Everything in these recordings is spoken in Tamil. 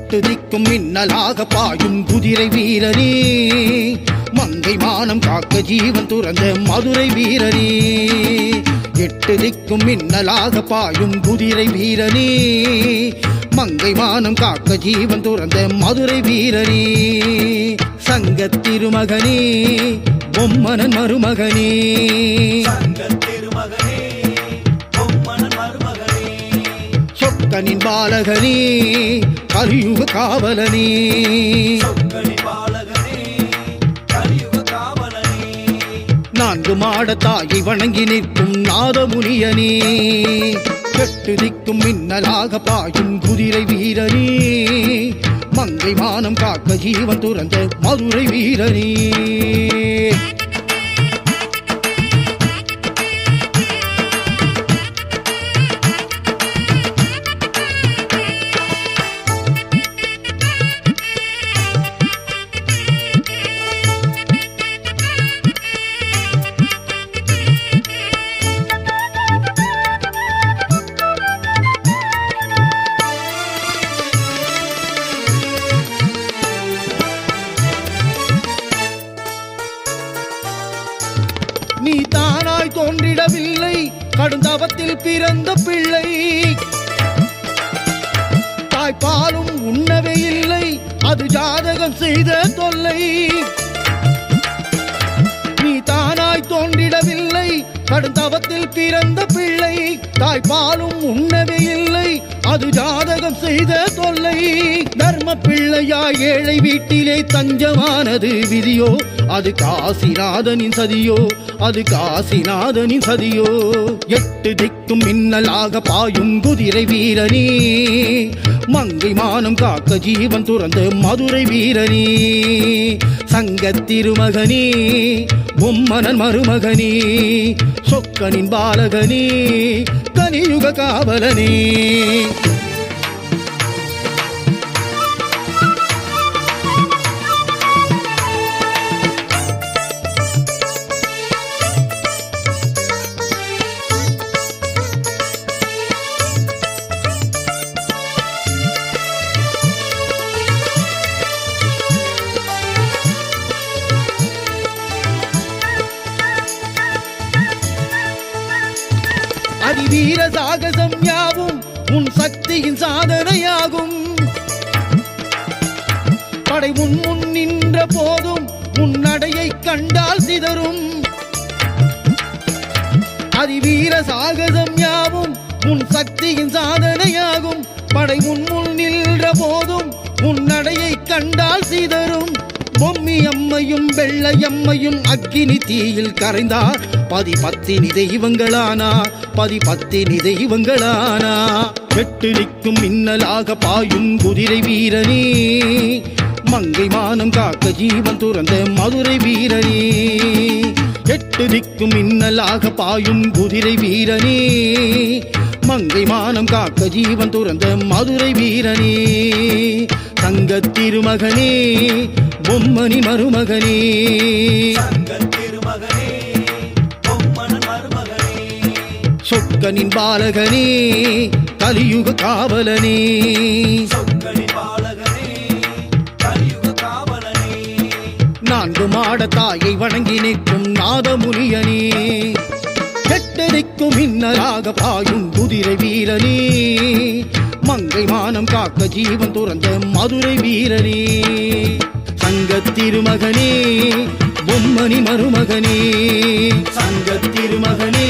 எட்டு திக்கும் மின்னலாக பாயும் குதிரை வீரனே, மங்கை மானம் காக்க ஜீவன் துறந்த மதுரை வீரனே. எட்டு திக்கும் மின்னலாக பாயும் குதிரை வீரனே, மங்கை மானம் காக்க ஜீவன் துறந்த மதுரை வீரனே. சங்கத் திருமகனே, பொம்மனன் மருமகனே, சொக்கனின் பாலகனே, கலியுக காவலனே. நான்கு மாட தாயை வணங்கி நிற்கும் நாதமுனியனே, எட்டு திக்கும் மின்னலாக பாயும் குதிரை வீரனே, மங்கை மானம் காக்க ஜீவன் துறந்த மதுரை வீரனே. நீ தானாய் தோன்றிடவில்லை, கடுந்தவத்தில் பிறந்த பிள்ளை. தாய்ப்பாலும் உண்ணவே இல்லை, அது ஜாதகம் செய்த தொல்லை. நீ தானாய் தோன்றிடவில்லை, கடுந்தவத்தில் பிறந்த பிள்ளை. தாய்ப்பாலும் உண்ணவே இல்லை, அது ஜாதகம் செய்த தொல்லை. தர்ம பிள்ளையாய் ஏழை வீட்டிலே தஞ்சமானது விதியோ, அது காசிநாதனின் சதியோ, அது காசிநாதனின் சதியோ. எட்டு திக்கும் மின்னலாக பாயும் குதிரை வீரனே, மங்கை மானம் காக்க ஜீவன் துறந்த மதுரை வீரனே. சங்கத் திருமகனே, பொம்மனன் மருமகனே, சொக்கனின் பாலகனே, கலியுக காவலனே. அதிவீர சாகசம் யாவும் உன் சக்தியின் சாதனையாகும். படை முன் நின்ற போதும் உன் நடையை கண்டால் சிதறும். அதிவீர சாகசம் யாவும் உன் சக்தியின் சாதனையாகும். படை முன் நின்ற போதும் உன் நடையை கண்டால் சிதறும். பொம்மி அம்மையும் வெள்ளையம்மையும் அக்கினி தீயில் கரைந்தார், பதிபத்தினி தெய்வங்களானா, பதிபத்தினி தெய்வங்களானா. எட்டு திக்கும் மின்னலாக பாயும் குதிரை வீரனே, மங்கை மானம் காக்க ஜீவன் துறந்த மதுரை வீரனே. எட்டு திக்கும் மின்னலாக பாயும் குதிரை வீரனே, மங்கை மானம் காக்க ஜீவன் துறந்த மதுரை வீரனே. சங்கத் திருமகனே, பொம்மனி மருமகனே, சொக்கனின் பாலகனே, கலியுக காவலனே. நான்கு மாட தாயை வணங்கி நிற்கும் நாதமுனியனே, எட்டு திக்கும் மின்னலாக பாயும் குதிரை வீரனே, மங்கை மானம் காக்க ஜீவன் துறந்த மதுரை வீரனே. சங்கத் திருமகனே, பொம்மனி மருமகனே, சங்கத் திருமகனே,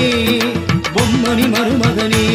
பொம்மனி மருமகனே.